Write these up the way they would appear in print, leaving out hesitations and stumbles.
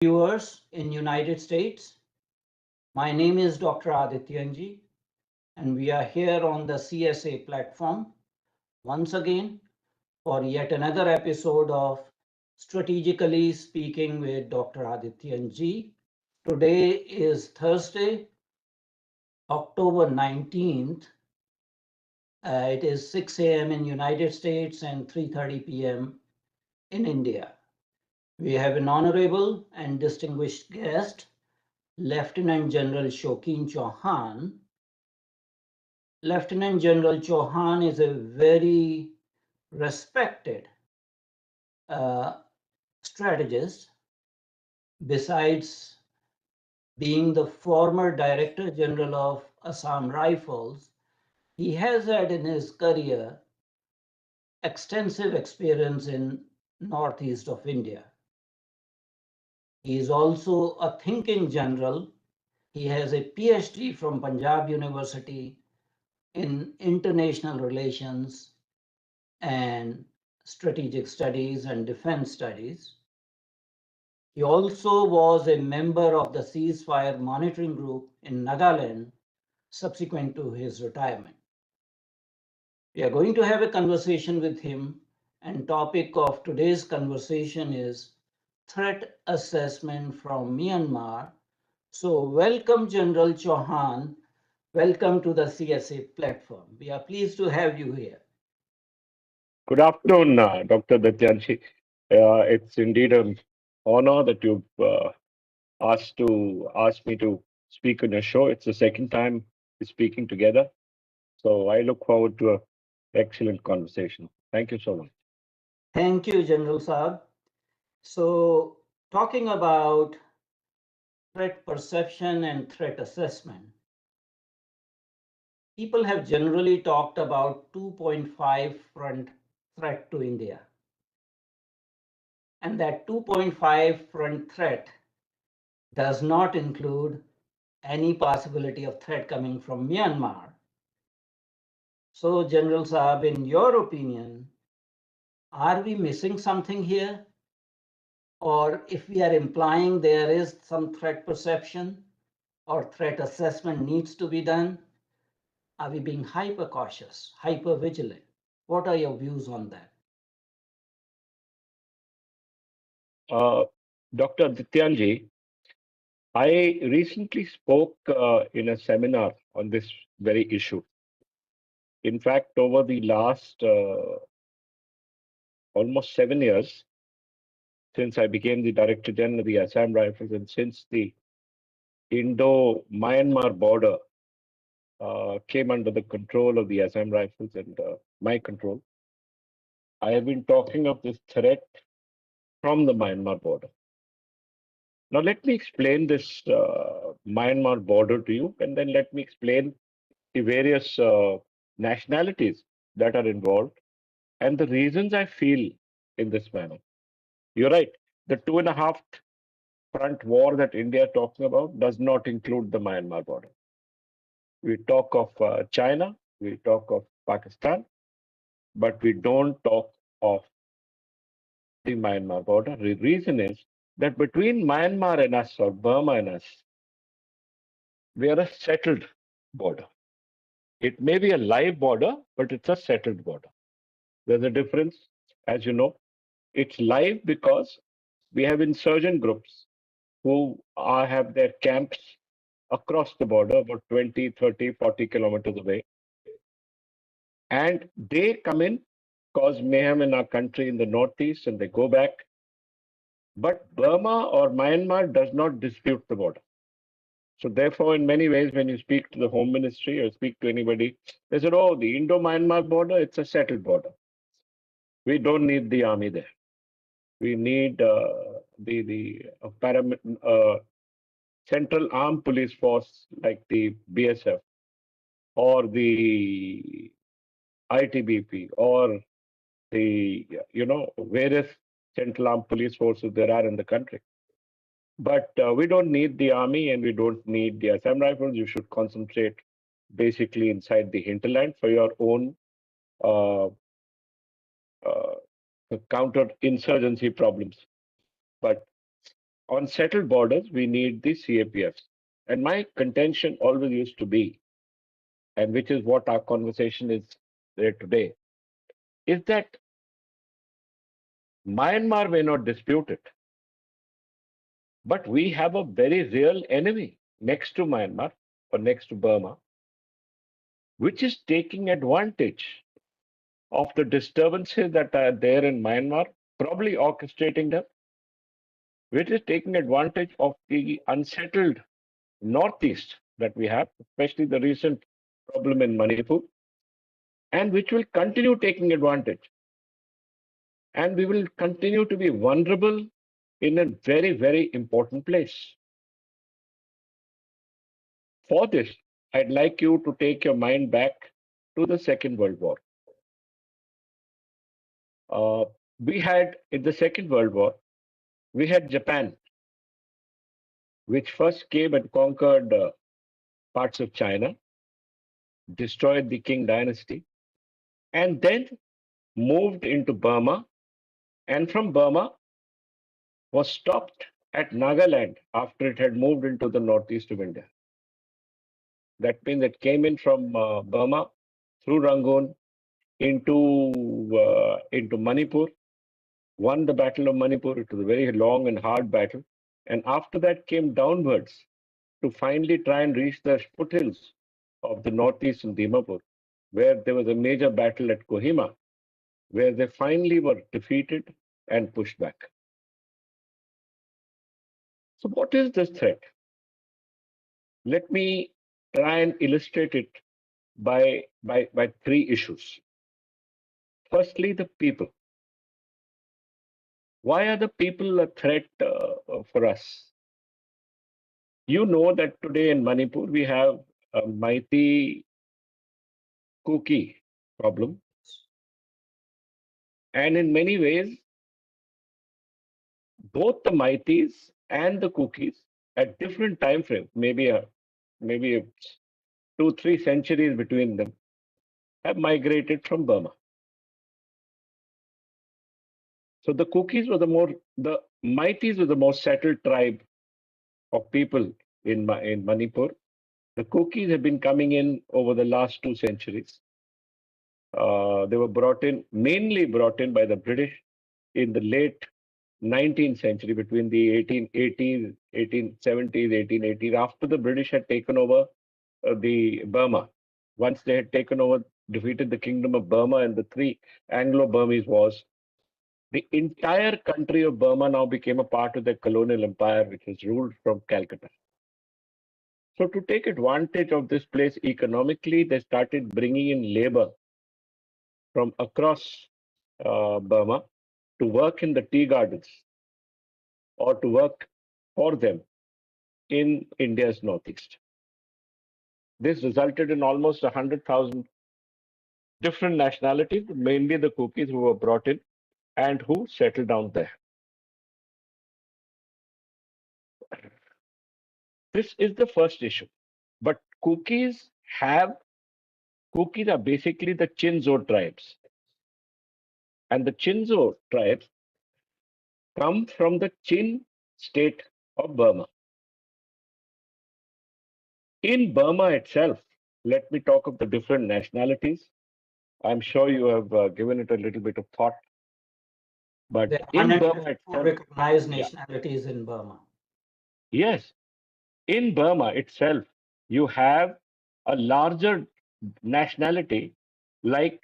Viewers in United States. My name is Dr. Adityanjee, and we are here on the CSA platform once again for yet another episode of Strategically Speaking with Dr. Adityanjee. Today is Thursday, October 19th. It is 6 a.m. in United States and 3:30 p.m. in India. We have an honorable and distinguished guest, Lieutenant General Shokin Chauhan. Lieutenant General Chauhan is a very respected uh, strategist. Besides being the former Director General of Assam Rifles, he has had in his career extensive experience in northeast of India. He is also a thinking general. He has a PhD from Punjab University in international relations and strategic studies and defense studies. He also was a member of the ceasefire monitoring group in Nagaland subsequent to his retirement. We are going to have a conversation with him, and topic of today's conversation is threat assessment from Myanmar. So welcome General Chauhan. Welcome to the CSA platform. We are pleased to have you here. Good afternoon, Dr. Adityanjee. It's indeed an honor that you've asked me to speak on your show. It's the second time we're speaking together, so I look forward to an excellent conversation. Thank you so much. Thank you, General Saab. So, talking about threat perception and threat assessment, people have generally talked about 2.5 front threat to India. And that 2.5 front threat does not include any possibility of threat coming from Myanmar. So, General Saab, in your opinion, are we missing something here? Or if we are implying there is some threat perception or threat assessment needs to be done, are we being hyper cautious, hyper vigilant? What are your views on that? Uh, Dr. Adityanjee, I recently spoke in a seminar on this very issue. In fact, over the last almost 7 years, since I became the Director General of the Assam Rifles and since the Indo-Myanmar border came under the control of the Assam Rifles and my control, I have been talking of this threat from the Myanmar border. Now, let me explain this Myanmar border to you, and then let me explain the various nationalities that are involved and the reasons I feel in this manner. You're right. The 2.5 front war that India is talking about does not include the Myanmar border. We talk of China, we talk of Pakistan, but we don't talk of the Myanmar border. The reason is that between Myanmar and us, or Burma and us, we are a settled border. It may be a live border, but it's a settled border. There's a difference, as you know. It's live because we have insurgent groups who have their camps across the border, about 20, 30, 40 kilometers away. And they come in, cause mayhem in our country in the northeast, and they go back. But Burma or Myanmar does not dispute the border. So therefore, in many ways, when you speak to the Home Ministry or speak to anybody, they said, "Oh, the Indo-Myanmar border, it's a settled border. We don't need the army there. We need Central Armed Police Force like the BSF or the ITBP or the various Central Armed Police Forces there are in the country. But we don't need the army and we don't need the Assam Rifles. You should concentrate basically inside the hinterland for your own uh, uh, counter insurgency problems." But On settled borders, we need the CAPFs. And my contention always used to be, and which is what our conversation is there today, is that Myanmar may not dispute it, but we have a very real enemy next to Myanmar or next to Burma, which is taking advantage of the disturbances that are there in Myanmar, probably orchestrating them, which is taking advantage of the unsettled northeast that we have, especially the recent problem in Manipur, and which will continue taking advantage. And we will continue to be vulnerable in a very, very important place. For this, I'd like you to take your mind back to the Second World War. Uh, we had, in the Second World War, we had Japan, which first came and conquered parts of China, destroyed the Qing dynasty, and then moved into Burma, and from Burma was stopped at Nagaland after it had moved into the northeast of India. That means it came in from Burma through Rangoon into Manipur, won the Battle of Manipur. It was a very long and hard battle, and after that came downwards to finally try and reach the foothills of the northeast in Dimapur, where there was a major battle at Kohima, where they finally were defeated and pushed back. So, what is this threat? Let me try and illustrate it by three issues. Firstly, the people. Why are the people a threat for us? You know that today in Manipur we have a mighty Kuki problem, and in many ways, both the Maitis and the Kukis at different time frames, maybe 2-3 centuries between them, have migrated from Burma. So the the Maitis were the most settled tribe of people in Manipur. The Kukis have been coming in over the last 2 centuries. They were mainly brought in by the British in the late 19th century, between the 1880s, 1870s, 1880s, after the British had taken over the Burma. Once they had taken over, defeated the Kingdom of Burma and the three Anglo-Burmese wars, the entire country of Burma now became a part of the colonial empire, which was ruled from Calcutta. So, to take advantage of this place economically, they started bringing in labor from across Burma to work in the tea gardens or to work for them in India's northeast. This resulted in almost 100,000 different nationalities, mainly the Kukis who were brought in and who settled down there. This is the first issue. But Kukis are basically the Chinzo tribes. And the Chinzo tribes come from the Chin state of Burma. In Burma itself, let me talk of the different nationalities. I'm sure you have given it a little bit of thought. But There are in Burma 154 itself, recognized yeah, nationalities in Burma. yes, in Burma itself, you have a larger nationality like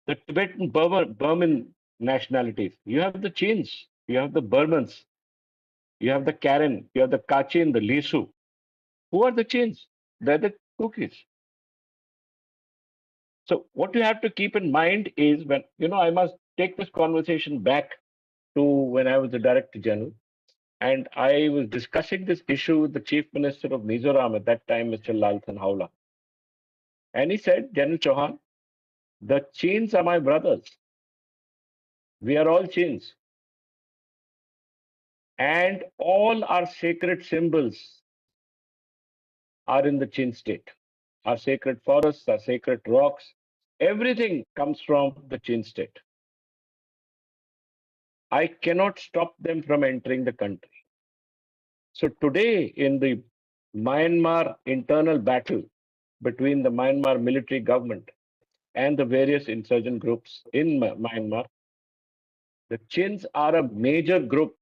the Tibetan Burman nationalities. You have the Chins, you have the Burmans, you have the Karen, you have the Kachin, the Lisu. Who are the Chins? They're the Kukis. So what you have to keep in mind is I must take this conversation back to when I was the Director General. And I was discussing this issue with the Chief Minister of Mizoram at that time, Mr. Lalthan Hawla. And he said, General Chauhan, the Chins are my brothers. We are all Chins. And all our sacred symbols are in the Chin state. Our sacred forests, our sacred rocks, everything comes from the Chin state. I cannot stop them from entering the country. So today, in the Myanmar internal battle between the Myanmar military government and the various insurgent groups in Myanmar, the Chins are a major group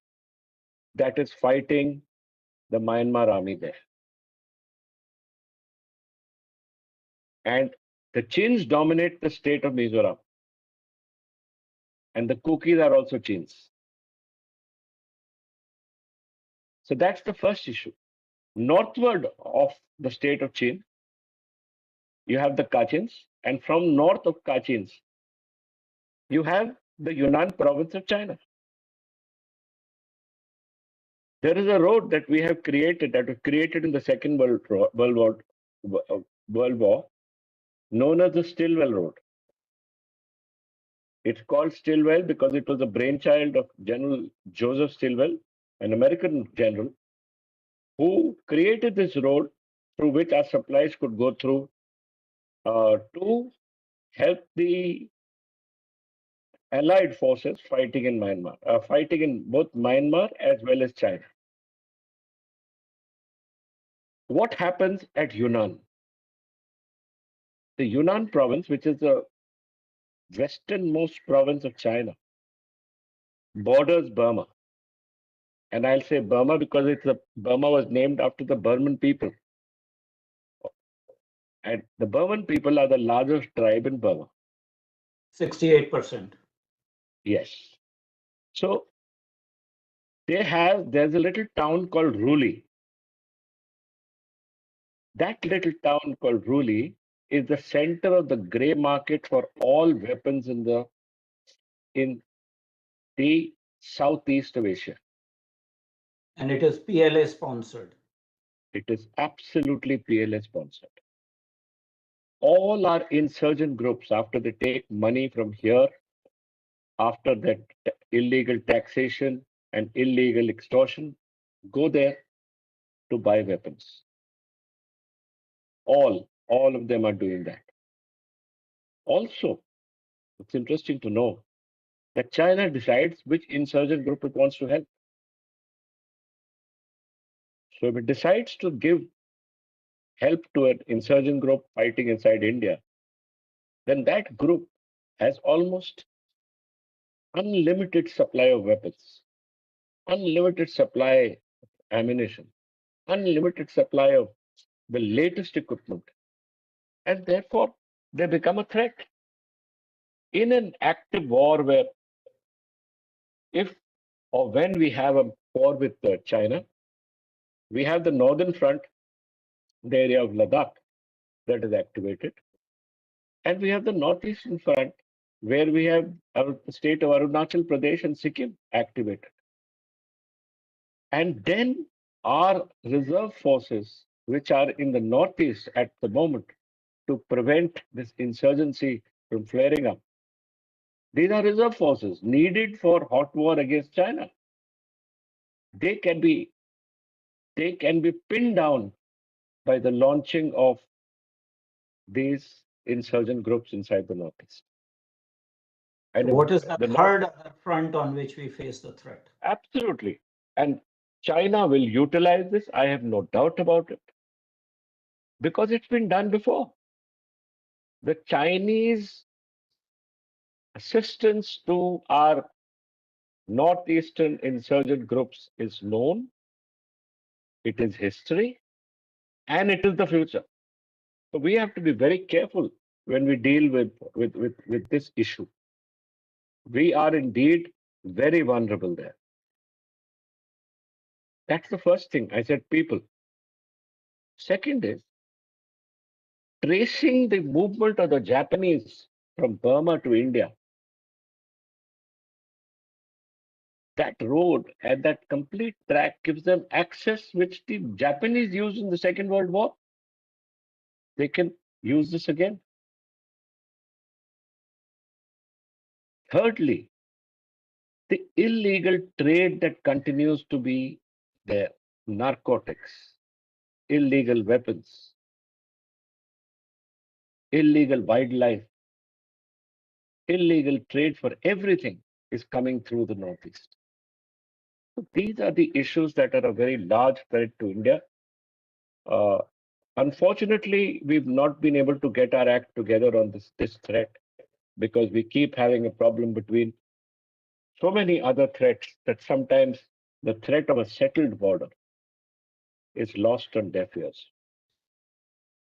that is fighting the Myanmar army there. And the Chins dominate the state of Mizoram. And the Kukis are also Chins. So that's the first issue. Northward of the state of Chin, you have the Kachins. And from north of Kachins, you have the Yunnan province of China. There is a road that we have created, that was created in the Second World War, known as the Stilwell Road. It's called Stilwell because it was the brainchild of General Joseph Stilwell, an American general, who created this road through which our supplies could go through to help the Allied forces fighting in Myanmar, fighting in both Myanmar as well as China. What happens at Yunnan? The Yunnan province, which is the westernmost province of China, borders Burma. And I'll say Burma because Burma was named after the Burman people. And the Burman people are the largest tribe in Burma. 68%. Yes. So there's a little town called Ruli. That little town called Ruli is the center of the grey market for all weapons in the southeast of Asia. And it is PLA sponsored. It is absolutely PLA sponsored. All our insurgent groups, after they take money from here, after that illegal taxation and illegal extortion, go there to buy weapons. All of them are doing that. Also, it's interesting to know that China decides which insurgent group it wants to help. So if it decides to give help to an insurgent group fighting inside India, then that group has almost unlimited supply of weapons, unlimited supply of ammunition, unlimited supply of the latest equipment, and therefore they become a threat. In an active war where if or when we have a war with China, we have the northern front, the area of Ladakh that is activated, and we have the northeastern front where we have the state of Arunachal Pradesh and Sikkim activated. And then our reserve forces, which are in the northeast at the moment to prevent this insurgency from flaring up, these are reserve forces needed for hot war against China. They can be pinned down by the launching of these insurgent groups inside the northeast. And So what is the the north, third front on which we face the threat? absolutely. And China will utilize this, I have no doubt about it, because it's been done before. The Chinese assistance to our northeastern insurgent groups is known, it is history, and it is the future. So we have to be very careful when we deal with this issue. We are indeed very vulnerable there. That's the first thing. I said people. Second is tracing the movement of the Japanese from Burma to India. That road and that complete track gives them access which the Japanese used in the Second World War. They can use this again. Thirdly, the illegal trade that continues to be there, narcotics, illegal weapons, illegal wildlife, illegal trade for everything. is coming through the Northeast. So these are the issues that are a very large threat to India. Uh, Unfortunately, we've not been able to get our act together on this threat because we keep having a problem between so many other threats that sometimes the threat of a settled border is lost on deaf ears.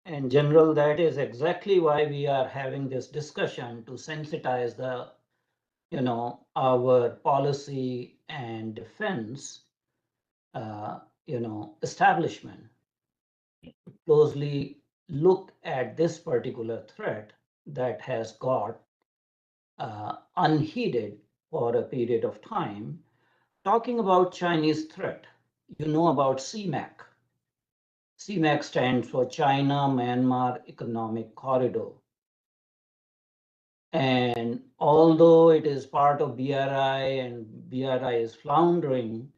And General, that is exactly why we are having this discussion to sensitize our policy and defense, establishment to closely look at this particular threat that has got unheeded for a period of time. Talking about Chinese threat, you know about CMAC. CMAC stands for China Myanmar Economic Corridor. And although it is part of BRI and BRI is floundering,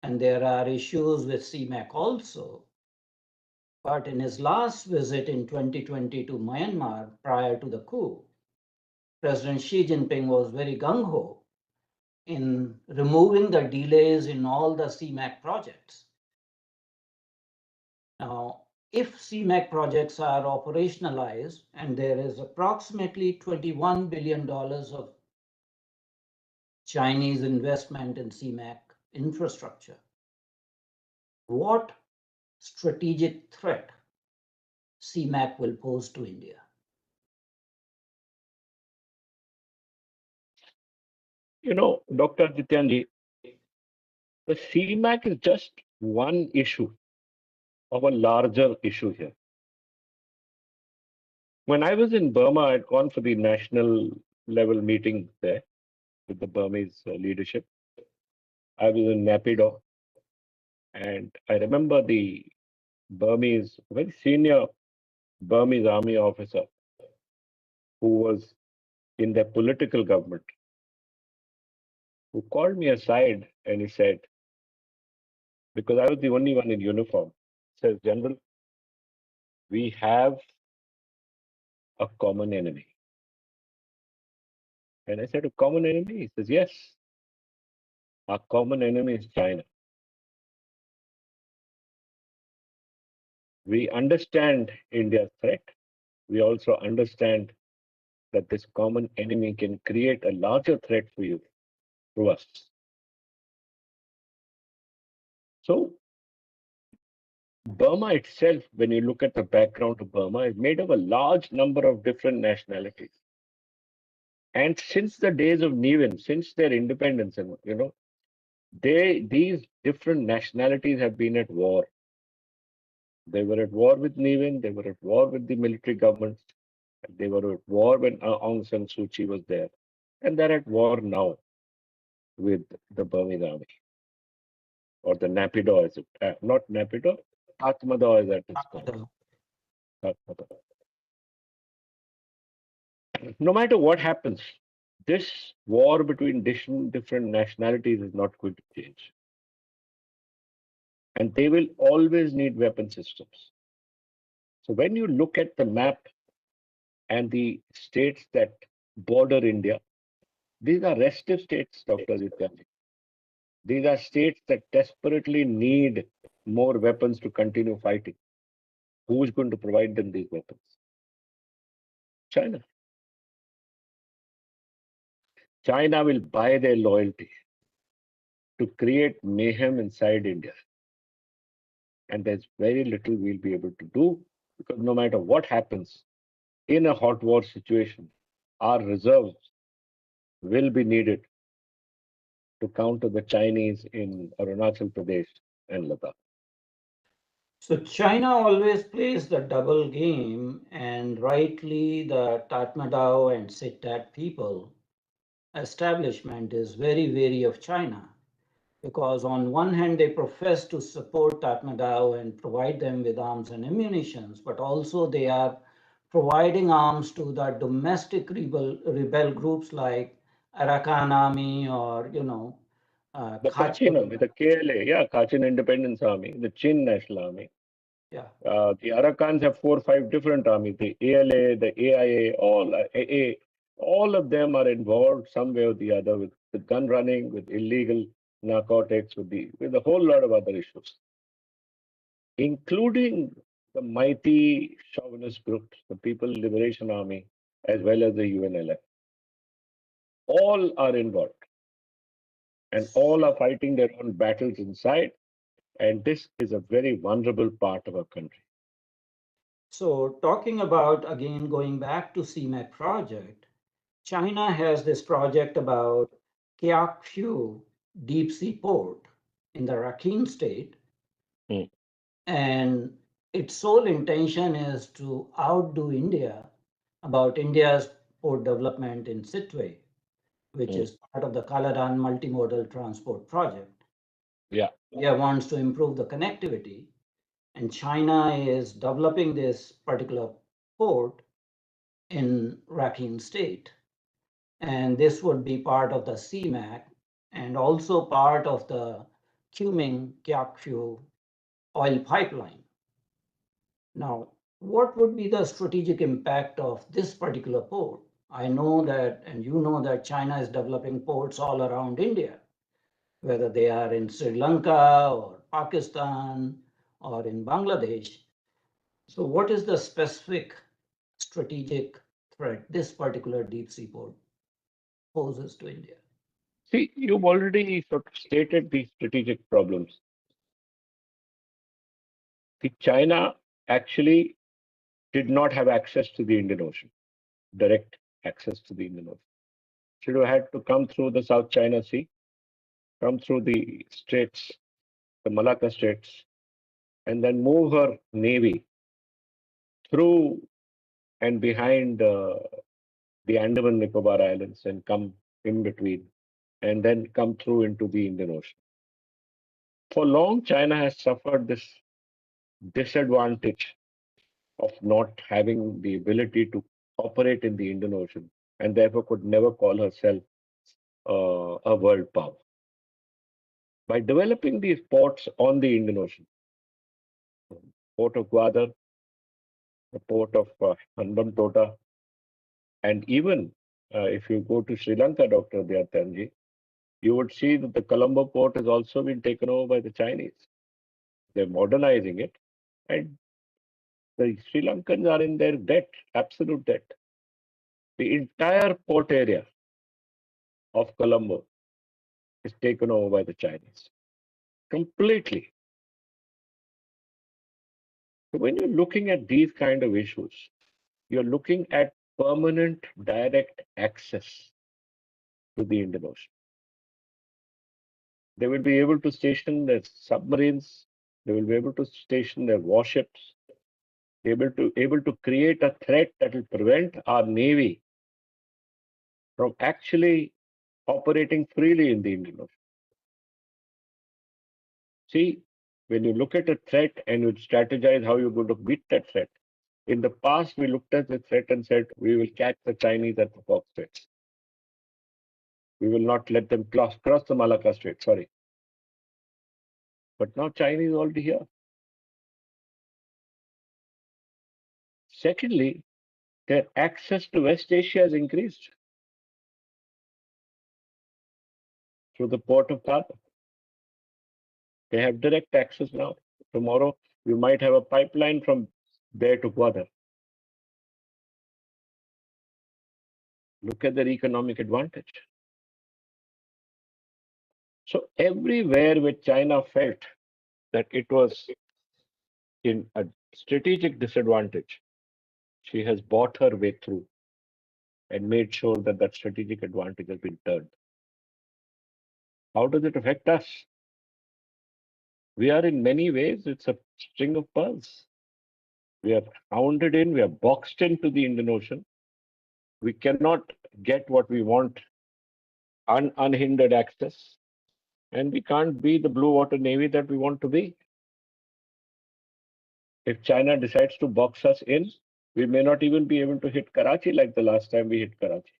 and there are issues with CMAC also, but in his last visit in 2020 to Myanmar prior to the coup, President Xi Jinping was very gung ho in removing the delays in all the CMAC projects. Now, if CMAC projects are operationalized and there is approximately $21 billion of Chinese investment in CMAC infrastructure, what strategic threat CMAC will pose to India? Dr. Adityanjee, the CMAC is just one issue of a larger issue here. When I was in Burma, I'd gone for the national level meeting there with the Burmese leadership. I was in Napido, and I remember the Burmese, very senior Burmese army officer who was in their political government, who called me aside and he said, because I was the only one in uniform, says, General, we have a common enemy. And I said, a common enemy? He says, yes, our common enemy is China. We understand India's threat. We also understand that this common enemy can create a larger threat for you through us. So Burma itself, when you look at the background of Burma, is made of a large number of different nationalities. And since the days of Niven, since their independence, and these different nationalities have been at war. They were at war with Niven, they were at war with the military governments, they were at war when Aung San Suu Kyi was there, and they're at war now with the Burmese army, or the Napido, as it, not Napido, Atmado as that is called. Tatmadaw. No matter what happens, this war between different nationalities is not going to change. And they will always need weapon systems. So when you look at the map and the states that border India, these are restive states, Dr. Adityanjee. These are states that desperately need more weapons to continue fighting. Who is going to provide them these weapons? China. China will buy their loyalty to create mayhem inside India. And there's very little we'll be able to do because no matter what happens in a hot war situation, our reserves will be needed to counter the Chinese in Arunachal Pradesh and Ladakh. So China always plays the double game, and rightly the Tatmadaw and Sitat people establishment is very wary of China because on one hand they profess to support Tatmadaw and provide them with arms and ammunitions, but also they are providing arms to the domestic rebel groups like Arakan Army or The Kachin Army, the KLA, yeah, Kachin Independence Army, the Chin National Army. Yeah. The Arakans have 4 or 5 different armies, the ALA, the AIA, all AA. All of them are involved some way or the other with the gun running, with illegal narcotics, with a whole lot of other issues, including the mighty chauvinist groups, the People Liberation Army, as well as the UNLF. All are involved and all are fighting their own battles inside. And this is a very vulnerable part of our country. So, talking about again going back to CMAC project, China has this project about Kiakfu deep sea port in the Rakhine state, Mm, and its sole intention is to outdo India about India's port development in Sitwe, which mm. is part of the Kaladan multimodal transport project. Yeah. India wants to improve the connectivity, and China is developing this particular port in Rakhine State. And this would be part of the CMAC and also part of the Kunming Kyaukpyu oil pipeline. Now, what would be the strategic impact of this particular port? I know that, and you know that China is developing ports all around India, whether they are in Sri Lanka or Pakistan or in Bangladesh. So, what is the specific strategic threat this particular deep sea port poses to India? See, you've already sort of stated the strategic problems. The China actually did not have access to the Indian Ocean, direct access to the Indian Ocean. Should have had to come through the South China Sea, come through the straits, the Malacca Straits, and then move her navy through and behind the Andaman Nicobar Islands and come in between, and then come through into the Indian Ocean. For long, China has suffered this disadvantage of not having the ability to operate in the Indian Ocean and therefore could never call herself a world power. By developing these ports on the Indian Ocean, port of Gwadar, the port of Hambantota, and even if you go to Sri Lanka, Dr. Adityanjee, you would see that the Colombo port has also been taken over by the Chinese. They're modernizing it, and the Sri Lankans are in their debt, absolute debt. The entire port area of Colombo is taken over by the Chinese completely. So when you're looking at these kind of issues, you're looking at permanent direct access to the Indian Ocean. They will be able to station their submarines, they will be able to station their warships, able to create a threat that will prevent our navy from actually operating freely in the Indian Ocean. See, when you look at a threat and you strategize how you're going to beat that threat, in the past we looked at the threat and said we will catch the Chinese at the Fox Straits. We will not let them cross the Malacca Strait. Sorry, but now China is already here. Secondly, their access to West Asia has increased through the port of Khartoum. They have direct access now. Tomorrow, you might have a pipeline from there to Gwadar. Look at their economic advantage. So everywhere where China felt that it was in a strategic disadvantage, she has bought her way through and made sure that that strategic advantage has been turned. How does it affect us? We are in many ways, it's a string of pearls. We are hounded in, we are boxed into the Indian Ocean. We cannot get what we want unhindered access, and we can't be the blue water navy that we want to be. If China decides to box us in, we may not even be able to hit Karachi like the last time we hit Karachi.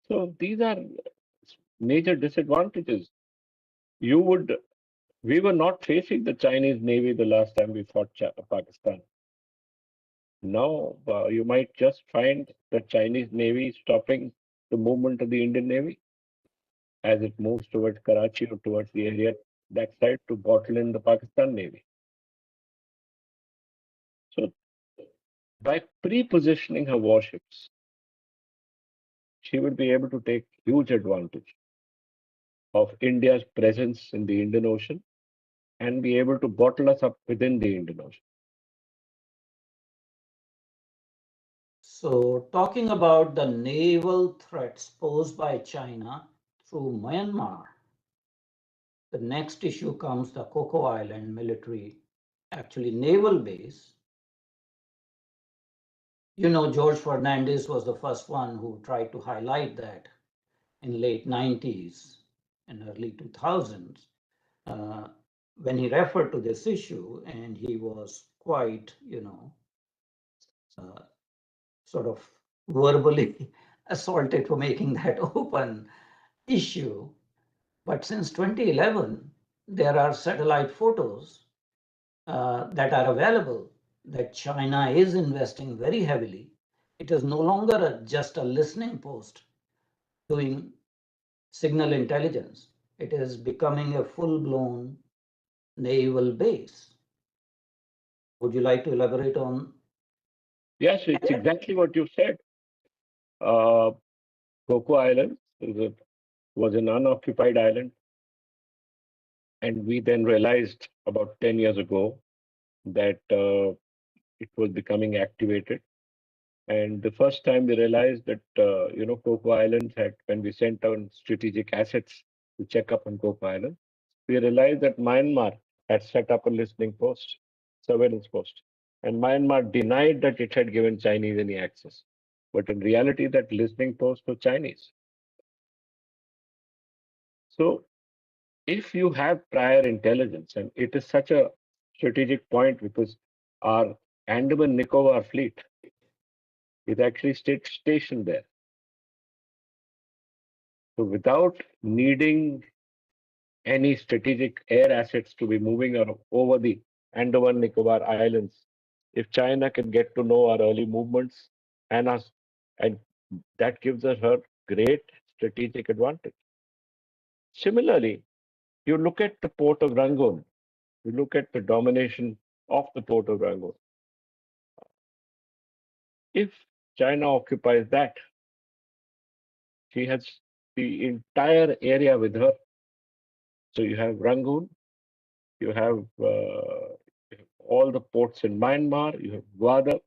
So these are major disadvantages. You would, we were not facing the Chinese Navy the last time we fought Pakistan. Now, you might just find the Chinese Navy stopping the movement of the Indian Navy as it moves towards Karachi or towards the area that side to bottle in the Pakistan Navy. So, by pre-positioning her warships, she will be able to take huge advantage of India's presence in the Indian Ocean and be able to bottle us up within the Indian Ocean. So, talking about the naval threats posed by China through Myanmar, the next issue comes the Coco Island military, actually naval base. George Fernandez was the first one who tried to highlight that in late 90s and early 2000s uh, when he referred to this issue, and he was quite, uh, sort of verbally assaulted for making that open issue. But since 2011, there are satellite photos that are available that China is investing very heavily. It is no longer just a listening post doing signal intelligence. It is becoming a full-blown naval base. Would you like to elaborate on Yes, it's that? exactly what you said. Uh, Coco Island was an unoccupied island, and we then realized about 10 years ago that it was becoming activated. And the first time we realized that, Coco Islands had, when we sent down strategic assets to check up on Coco Island, we realized that Myanmar had set up a listening post, surveillance post. And Myanmar denied that it had given Chinese any access. But in reality, that listening post was Chinese. So if you have prior intelligence, and it is such a strategic point because our Andaman Nicobar fleet is actually stationed there. So without needing any strategic air assets to be moving over the Andaman Nicobar Islands, if China can get to know our early movements and us, and that gives us her great strategic advantage. Similarly, you look at the port of Rangoon, you look at the domination of the port of Rangoon. If China occupies that, she has the entire area with her. So you have Rangoon, you have all the ports in Myanmar, you have Gwadar,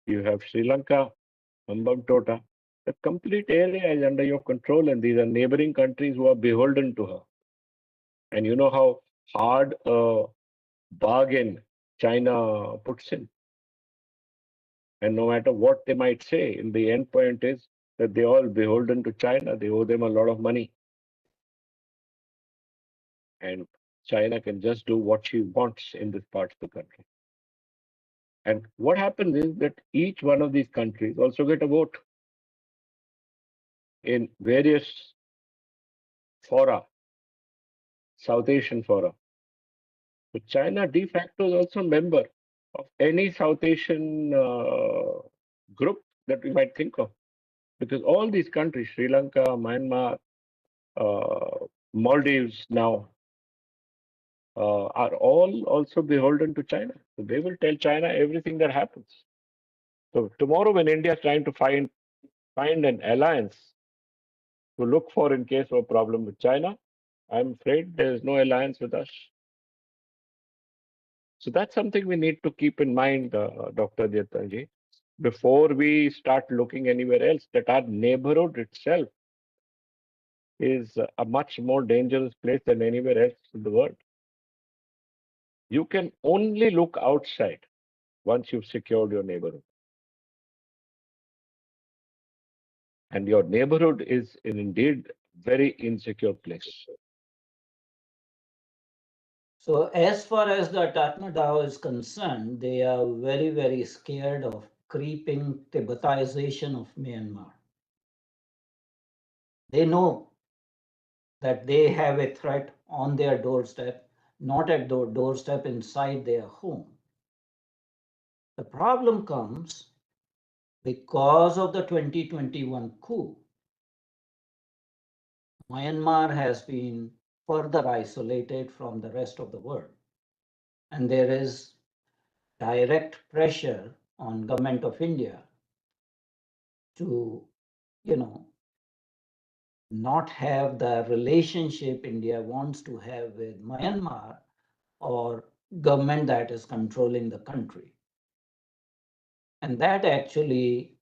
you have Sri Lanka, Hambantota. The complete area is under your control, and these are neighboring countries who are beholden to her. And you know how hard a bargain China puts in. And no matter what they might say, in the end point is that they all beholden to China. They owe them a lot of money. And China can just do what she wants in this part of the country. And what happens is that each one of these countries also get a vote in various fora, South Asian fora. So China de facto is also a member of any South Asian group that we might think of, because all these countries, Sri Lanka, Myanmar, Maldives now, are all also beholden to China. So they will tell China everything that happens. So tomorrow, when India is trying to find an alliance to look for in case of a problem with China, I'm afraid there is no alliance with us. So that's something we need to keep in mind, Dr. Adityanjee, before we start looking anywhere else, that our neighborhood itself is a much more dangerous place than anywhere else in the world. You can only look outside once you've secured your neighborhood. And your neighborhood is indeed very insecure place. So, as far as the Tatmadaw is concerned, they are very, very scared of creeping Tibetization of Myanmar. They know that they have a threat on their doorstep, not at the doorstep inside their home. The problem comes because of the 2021 coup. Myanmar has been further isolated from the rest of the world, and there is direct pressure on government of India to, you know, not have the relationship India wants to have with Myanmar or government that is controlling the country. And that actually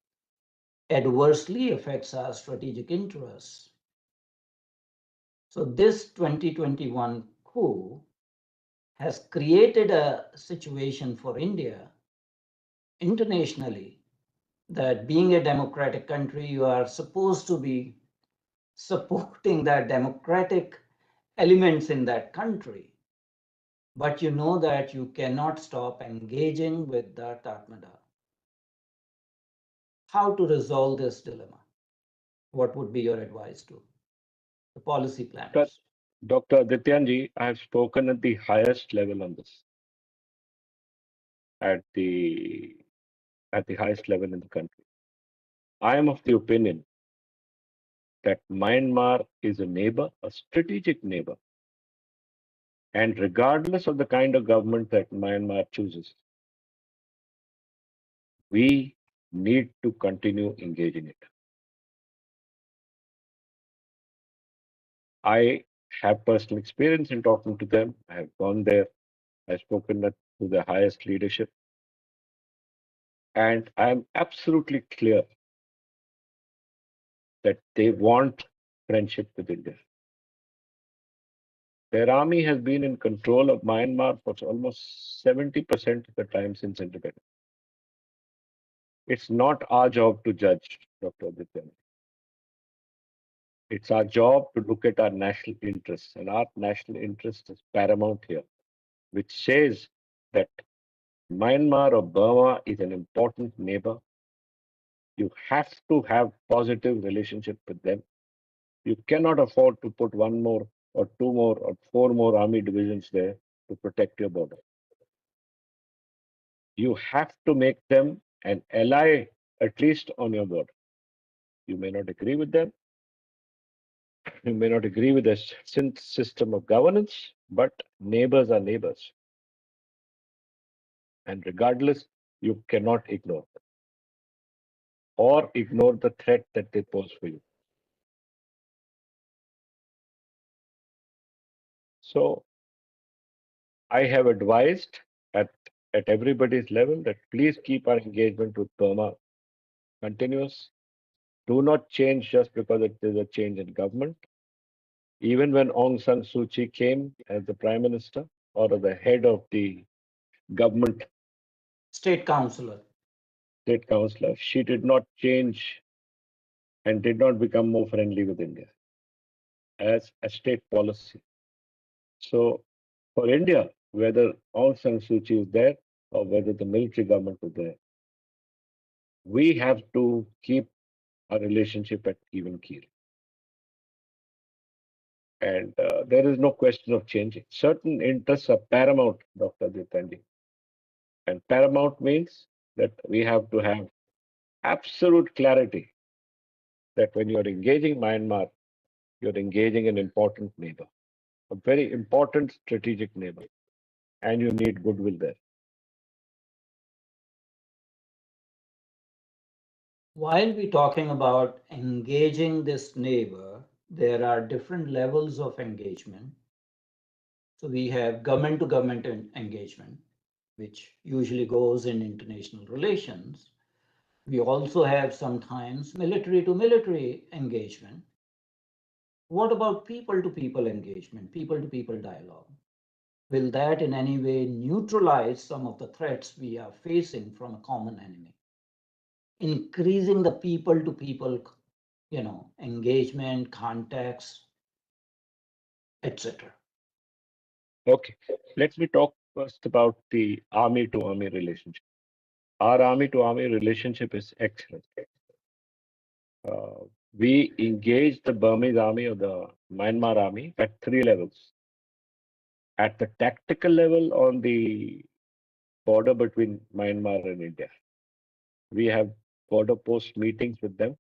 adversely affects our strategic interests. So this 2021 coup has created a situation for India internationally that being a democratic country, you are supposed to be supporting the democratic elements in that country. But you know that you cannot stop engaging with the Tatmadaw. How to resolve this dilemma? What would be your advice to the policy Dr. planners? Dr. Adityanjee, I have spoken at the highest level on this, at the highest level in the country. I am of the opinion that Myanmar is a neighbor, a strategic neighbor, and regardless of the kind of government that Myanmar chooses, we need to continue engaging it. I have personal experience in talking to them. I have gone there. I've spoken to the highest leadership. And I'm absolutely clear that they want friendship with India. Their army has been in control of Myanmar for almost 70% of the time since independence. It's not our job to judge, Dr. Aditya. It's our job to look at our national interests, and our national interest is paramount here, which says that Myanmar or Burma is an important neighbor. You have to have positive relationship with them. You cannot afford to put one more or two more or four more army divisions there to protect your border. You have to make them an ally, at least on your border. You may not agree with them. You may not agree with the system of governance, but neighbors are neighbors. And regardless, you cannot ignore them or ignore the threat that they pose for you. So I have advised at, at everybody's level that please keep our engagement with Burma continuous. Do not change just because it is a change in government. Even when Aung San Suu Kyi came as the prime minister or as the head of the government State Councillor. state councillor, she did not change and did not become more friendly with India as a state policy. So for India, whether Aung San Suu Kyi is there or whether the military government is there, we have to keep our relationship at even keel. And there is no question of changing. Certain interests are paramount, Dr. Adityanjee. And paramount means that we have to have absolute clarity that when you are engaging Myanmar, you're engaging an important neighbor, a very important strategic neighbor, and you need goodwill there. While we're talking about engaging this neighbor, there are different levels of engagement. So we have government to government engagement, which usually goes in international relations. We also have sometimes military to military engagement. What about people to people engagement, people to people dialogue? Will that in any way neutralize some of the threats we are facing from a common enemy? Increasing the people to people, engagement, contacts, etc. Okay, let me talk first about the army to army relationship. Our army to army relationship is excellent. Uh, we engage the Burmese army or the Myanmar army at three levels. At the tactical level, on the border between Myanmar and India. We have border post meetings with them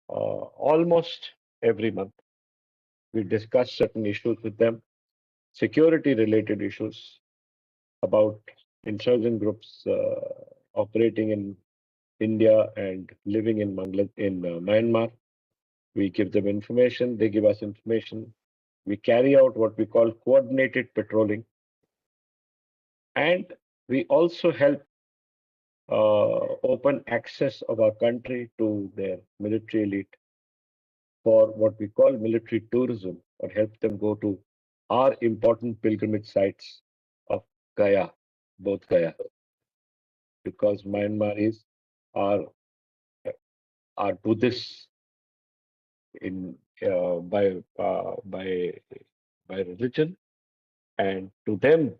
almost every month. We discuss certain issues with them, security related issues about insurgent groups operating in India and living in Myanmar. We give them information, they give us information. We carry out what we call coordinated patrolling, and we also help open access of our country to their military elite for what we call military tourism, or help them go to our important pilgrimage sites of Gaya, both Gaya, because Myanmaris are are Buddhists in by religion, and to them,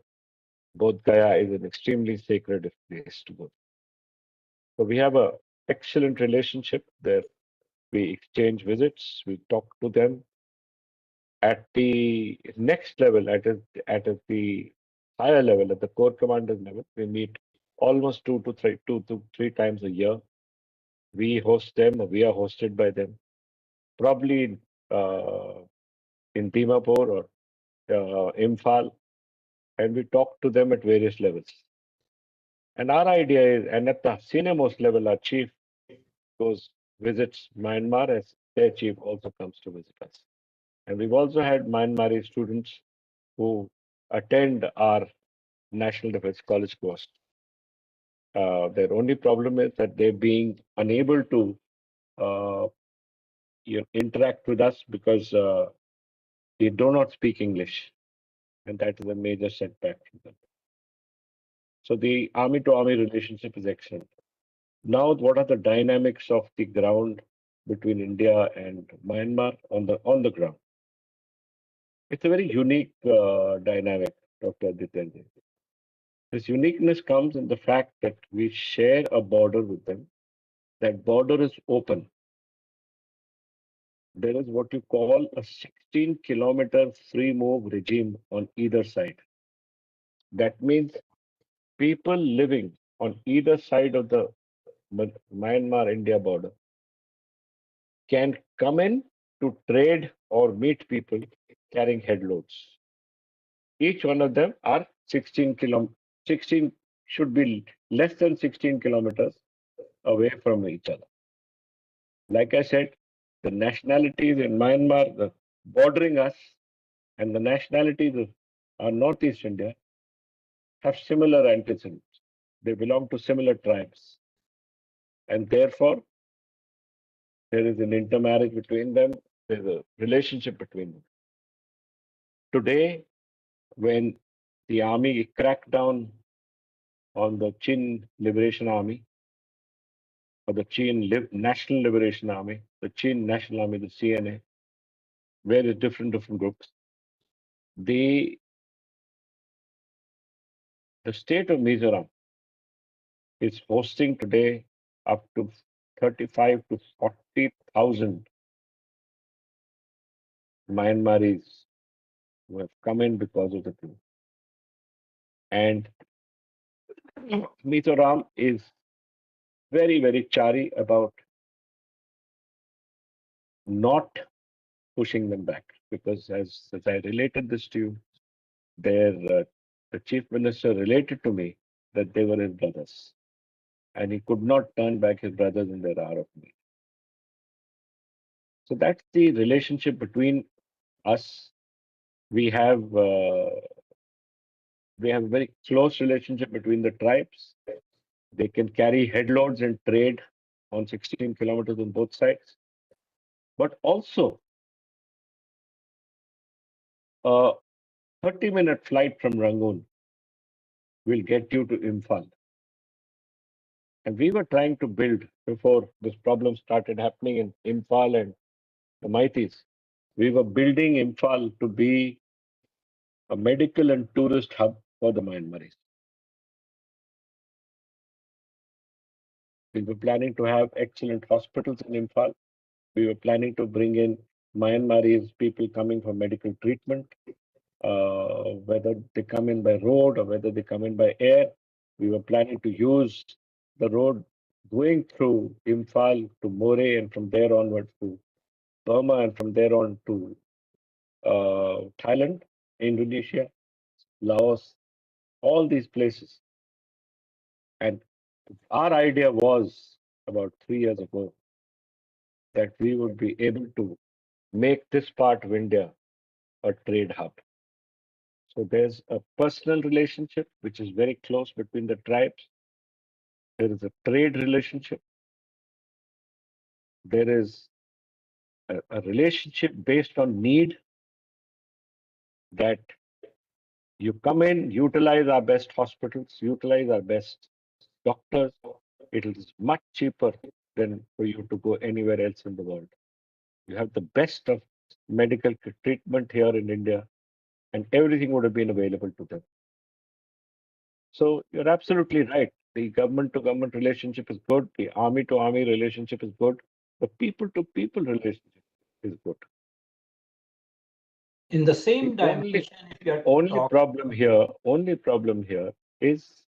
both Gaya is an extremely sacred place to go. So we have a excellent relationship there. We exchange visits, we talk to them at the next level, the higher level, at the corps commander level. We meet almost two to three times a year. We host them, or we are hosted by them, probably uh, in Dimapur or Imphal, and we talk to them at various levels. And our idea is, and at the senior most level, our chief goes visits Myanmar as their chief also comes to visit us. And we've also had Myanmari students who attend our National Defense College course. Their only problem is that they're being unable to uh, interact with us because they do not speak English, and that is a major setback for them. So the army to army relationship is excellent. Now, what are the dynamics of the ground between India and Myanmar on the ground? It's a very unique dynamic, Dr. Adityanjee. This uniqueness comes in the fact that we share a border with them. That border is open. There is what you call a 16-kilometer free move regime on either side. That means people living on either side of the Myanmar India border can come in to trade or meet people carrying headloads. Each one of them are 16 should be less than 16 kilometers away from each other. Like I said, the nationalities in Myanmar bordering us and the nationalities of Northeast India have similar antecedents. They belong to similar tribes. And therefore, there is an intermarriage between them, there's a relationship between them. Today, when the army cracked down on the Chin Liberation Army, or the National Liberation Army, the Chin National Army, the CNA, various different groups, the the state of Mizoram is hosting today up to 35 to 40,000 Myanmaris who have come in because of the coup. And Mizoram is very chary about not pushing them back because, as I related this to you, the chief minister related to me that they were his brothers, and he could not turn back his brothers in their hour of need. So that's the relationship between us. We have we have a very close relationship between the tribes. They can carry headloads and trade on 16 kilometers on both sides, but also a 30-minute flight from Rangoon will get you to Imphal. And we were trying to build before this problem started happening in Imphal and the Maitis. We were building Imphal to be a medical and tourist hub for the Myanmaris. We were planning to have excellent hospitals in Imphal. We were planning to bring in Myanmaris, people coming for medical treatment. whether they come in by road or whether they come in by air. We were planning to use the road going through Imphal to More and from there onwards to Burma and from there on to Thailand, Indonesia, Laos, all these places. And our idea was about 3 years ago that we would be able to make this part of India a trade hub. So there's a personal relationship which is very close between the tribes. There is a trade relationship. There is a relationship based on need that you come in, utilize our best hospitals, utilize our best doctors. It is much cheaper than for you to go anywhere else in the world. You have the best of medical treatment here in India, and everything would have been available to them. So you're absolutely right. The government to government relationship is good. The army to army relationship is good. The people to people relationship is good. In the The same only dimension, if you're only talking, problem here is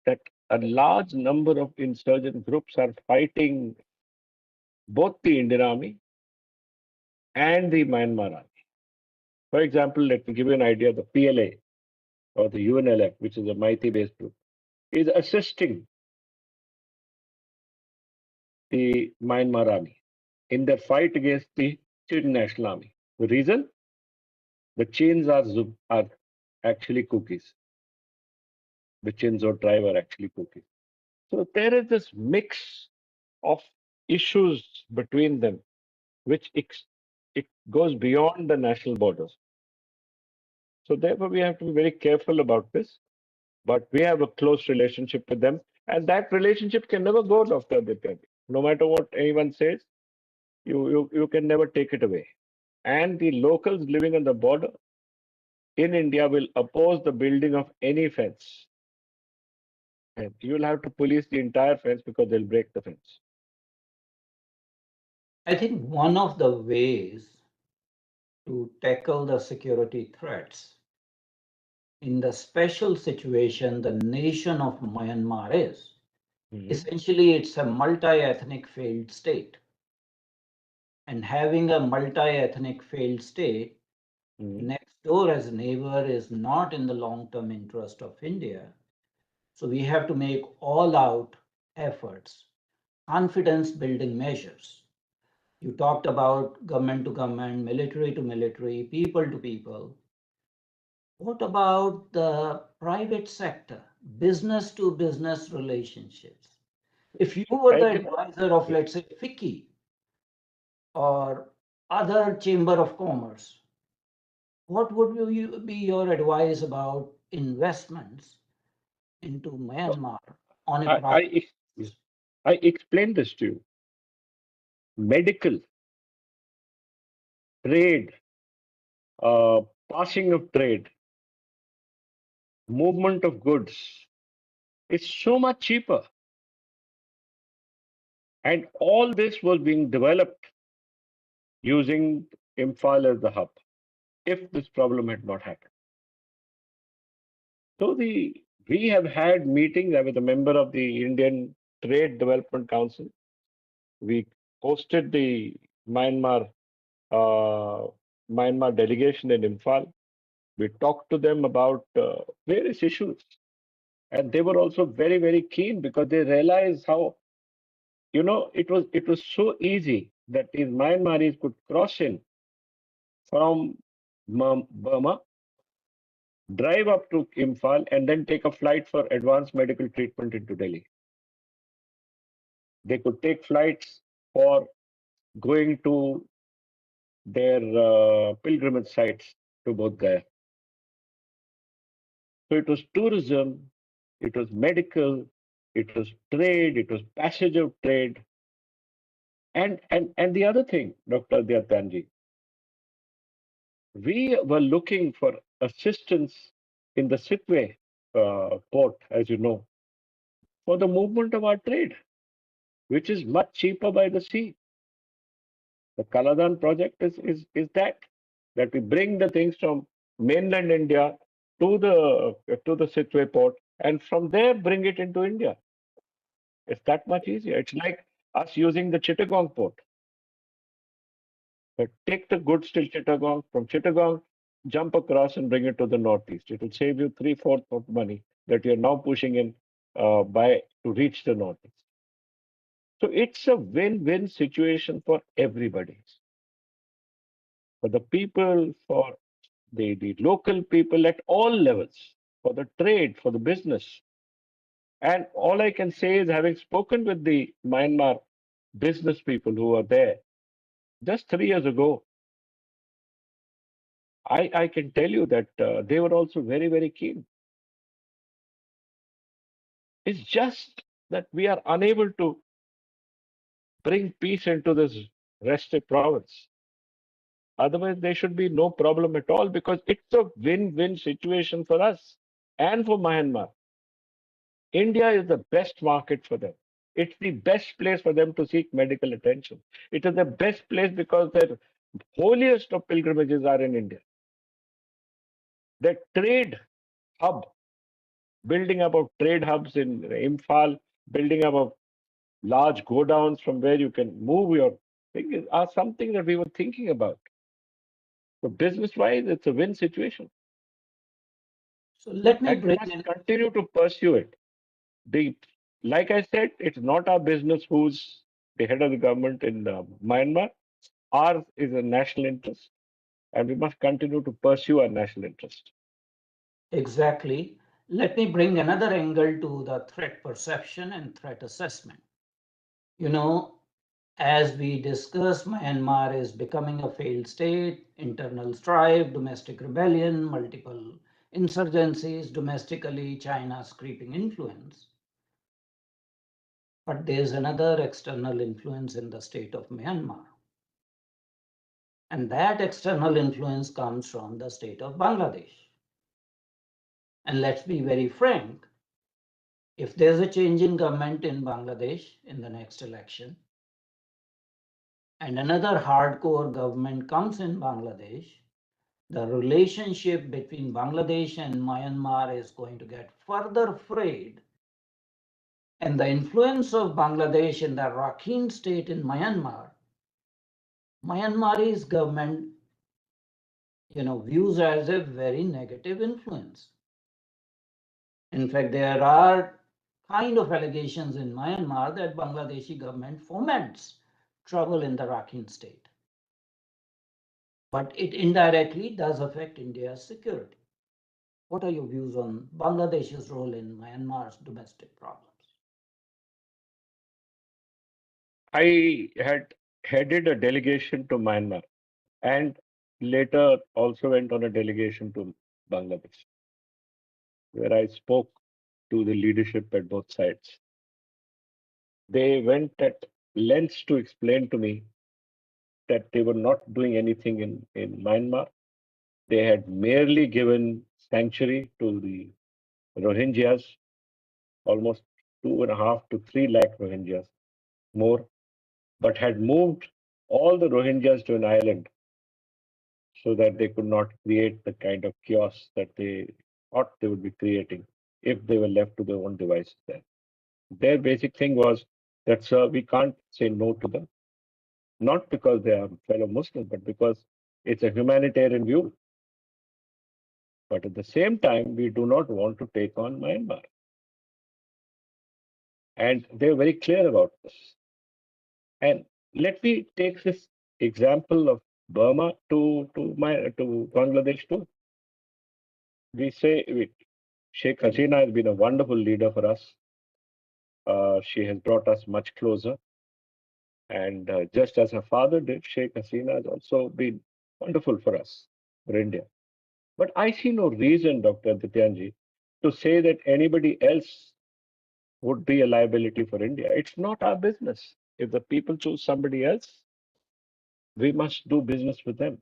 that a large number of insurgent groups are fighting both the Indian army and the Myanmar army. For example, let me give you an idea. The PLA or the UNLF, which is a Mighty-based group, is assisting the Myanmar army in their fight against the Chin National Army. The reason? The Chins are actually cookies. The Chins or tribe are actually cookies. So there is this mix of issues between them, which it goes beyond the national borders. So therefore, we have to be very careful about this. But we have a close relationship with them, and that relationship can never go, Dr. Adityanjee. No matter what anyone says, you can never take it away. And the locals living on the border in India will oppose the building of any fence. And you'll have to police the entire fence because they'll break the fence. I think one of the ways to tackle the security threats in the special situation the nation of Myanmar is, Mhm, essentially it's a multi-ethnic failed state. And having a multi-ethnic failed state mhm. next door as a neighbor is not in the long-term interest of India. So we have to make all out efforts, confidence building measures. You talked about government to government, military to military, people to people. What about the private sector, business to business relationships? If you were I the can, advisor of, yes. let's say, FICCI or other chamber of commerce, what would be your advice about investments into So Myanmar on a I, I, private ex- yes. basis? I explained this to you. Medical, trade, passing of trade, movement of goods is so much cheaper. And all this was being developed using Imphal as the hub, if this problem had not happened. So we have had meetings. I was a member of the Indian Trade Development Council. We hosted the Myanmar uh, Myanmar delegation in Imphal. We talked to them about various issues, and they were also very keen because they realized how it was so easy that these Myanmaris could cross in from Burma, drive up to Imphal, and then take a flight for advanced medical treatment into Delhi. They could take flights for going to their pilgrimage sites to Bodh Gaya. So it was tourism, it was medical, it was trade, it was passage of trade. And the other thing, Dr. Adityanjee, we were looking for assistance in the Sitwe port, as you know, for the movement of our trade, which is much cheaper by the sea. The Kaladan project is that we bring the things from mainland India to the Sitwe port, and from there bring it into India. It's that much easier. It's like us using the Chittagong port. But take the goods till Chittagong, from Chittagong, jump across and bring it to the northeast. It will save you three-fourths of money that you're now pushing in by to reach the northeast. So it's a win-win situation for everybody, for the people, for the local people at all levels, for the trade, for the business. And all I can say is, having spoken with the Myanmar business people who are there just 3 years ago, I can tell you that they were also very, very keen. It's just that we are unable to bring peace into this restive province. Otherwise, there should be no problem at all because it's a win-win situation for us and for Myanmar. India is the best market for them. It's the best place for them to seek medical attention. It is the best place because their holiest of pilgrimages are in India. The trade hub, building up of trade hubs in Imphal, building up of large godowns from where you can move your things are something that we were thinking about. So business-wise, it's a win situation, So let me and we bring must in continue to pursue it. The Like I said, it's not our business who's the head of the government in Myanmar. Ours is a national interest, and we must continue to pursue our national interest. exactly. Let me bring another angle to the threat perception and threat assessment. You know, as we discussed, Myanmar is becoming a failed state, internal strife, domestic rebellion, multiple insurgencies, domestically, China's creeping influence. But there's another external influence in the state of Myanmar. And that external influence comes from the state of Bangladesh. And let's be very frank, if there's a change in government in Bangladesh in the next election, and another hardcore government comes in Bangladesh, the relationship between Bangladesh and Myanmar is going to get further frayed. And the influence of Bangladesh in the Rakhine state in Myanmar, Myanmar's government, views as a very negative influence. In fact, there are kind of allegations in Myanmar that Bangladeshi government foments trouble in the Rakhine state. But it indirectly does affect India's security. What are your views on Bangladesh's role in Myanmar's domestic problems? I had headed a delegation to Myanmar and later also went on a delegation to Bangladesh, where I spoke to the leadership at both sides. They went at lengths to explain to me that they were not doing anything in Myanmar. They had merely given sanctuary to the Rohingyas, almost 2.5 to 3 lakh Rohingyas more, but had moved all the Rohingyas to an island so that they could not create the kind of chaos that they thought they would be creating if they were left to their own devices there. Their basic thing was that, sir, we can't say no to them, not because they are fellow Muslims, but because it's a humanitarian view. But at the same time, we do not want to take on Myanmar. And they're very clear about this. And let me take this example of Burma to Bangladesh too. We say Sheikh Hasina has been a wonderful leader for us. She has brought us much closer. And just as her father did, Sheikh Hasina has also been wonderful for us, for India. But I see no reason, Dr. Adityanjee, to say that anybody else would be a liability for India. It's not our business. If the people choose somebody else, we must do business with them.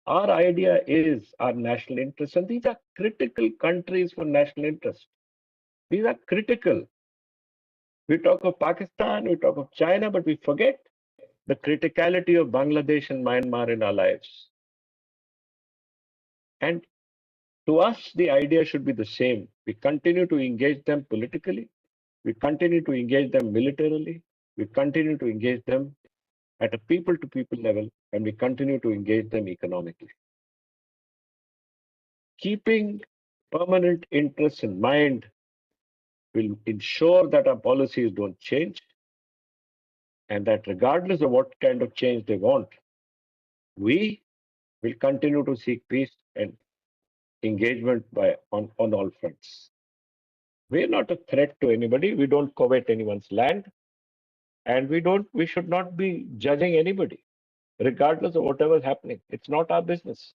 Our idea is our national interest, and these are critical countries for national interest. These are critical. We talk of Pakistan, we talk of China, but we forget the criticality of Bangladesh and Myanmar in our lives. And to us, the idea should be the same. We continue to engage them politically, we continue to engage them militarily, we continue to engage them at a people to people level, and we continue to engage them economically. Keeping permanent interests in mind will ensure that our policies don't change and that regardless of what kind of change they want, we will continue to seek peace and engagement on all fronts. We're not a threat to anybody. We don't covet anyone's land, and we should not be judging anybody, regardless of whatever's happening. It's not our business.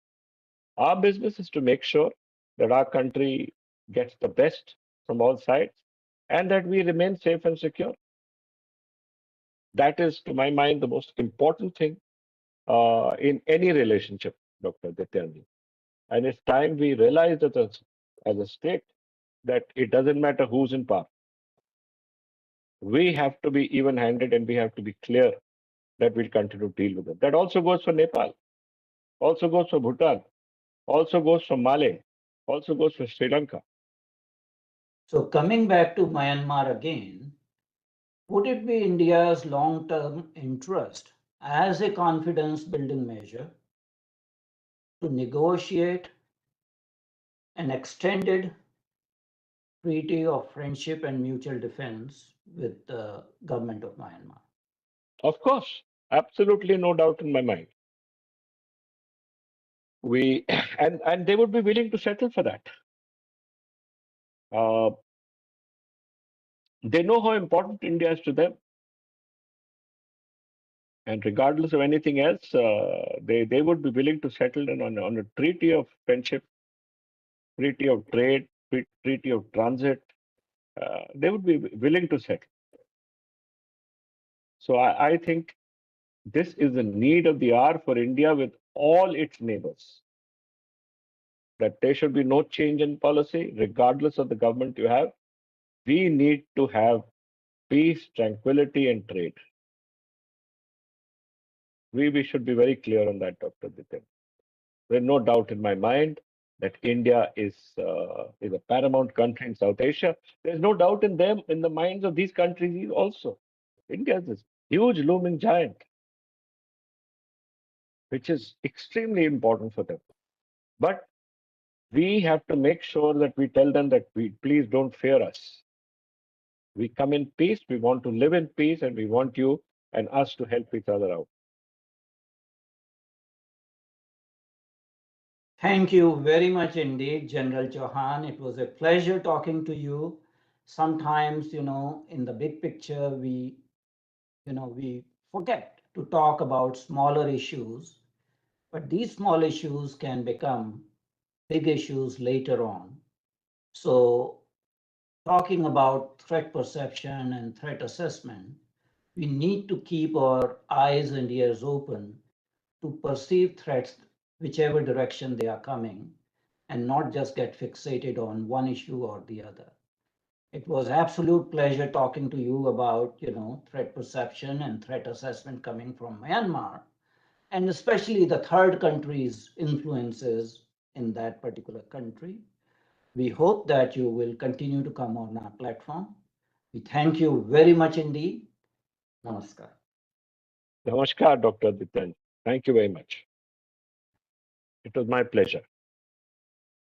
Our business is to make sure that our country gets the best from all sides and that we remain safe and secure. That is, to my mind, the most important thing in any relationship, Dr. Adityanjee. And it's time we realize that as a state that it doesn't matter who's in power. We have to be even-handed and we have to be clear that we'll continue to deal with it. That also goes for Nepal, also goes for Bhutan, also goes for Mali, also goes for Sri Lanka. So, coming back to Myanmar again, would it be India's long term interest as a confidence building measure to negotiate an extended treaty of friendship and mutual defense with the government of Myanmar? Of course, absolutely no doubt in my mind. We and they would be willing to settle for that. Uh, they know how important India is to them, and regardless of anything else, they would be willing to settle in on a treaty of friendship, treaty of trade, treaty of transit. They would be willing to settle. So I think this is a need of the hour for India with all its neighbors. That there should be no change in policy, regardless of the government you have. We need to have peace, tranquility, and trade. We should be very clear on that, Dr. Dityan. There's no doubt in my mind that India is a paramount country in South Asia. There's no doubt in them, in the minds of these countries also. India is this huge looming giant, which is extremely important for them. But we have to make sure that we tell them that we please don't fear us. We come in peace, we want to live in peace, and we want you and us to help each other out. Thank you very much indeed, General Chauhan. It was a pleasure talking to you. Sometimes, in the big picture, we forget to talk about smaller issues, but these small issues can become big issues later on. So, talking about threat perception and threat assessment, we need to keep our eyes and ears open to perceive threats whichever direction they are coming and not just get fixated on one issue or the other. It was absolute pleasure talking to you about, threat perception and threat assessment coming from Myanmar, and especially the third country's influences in that particular country. We hope that you will continue to come on our platform. We thank you very much indeed. Namaskar. Namaskar, Dr. Adityan. Thank you very much. It was my pleasure.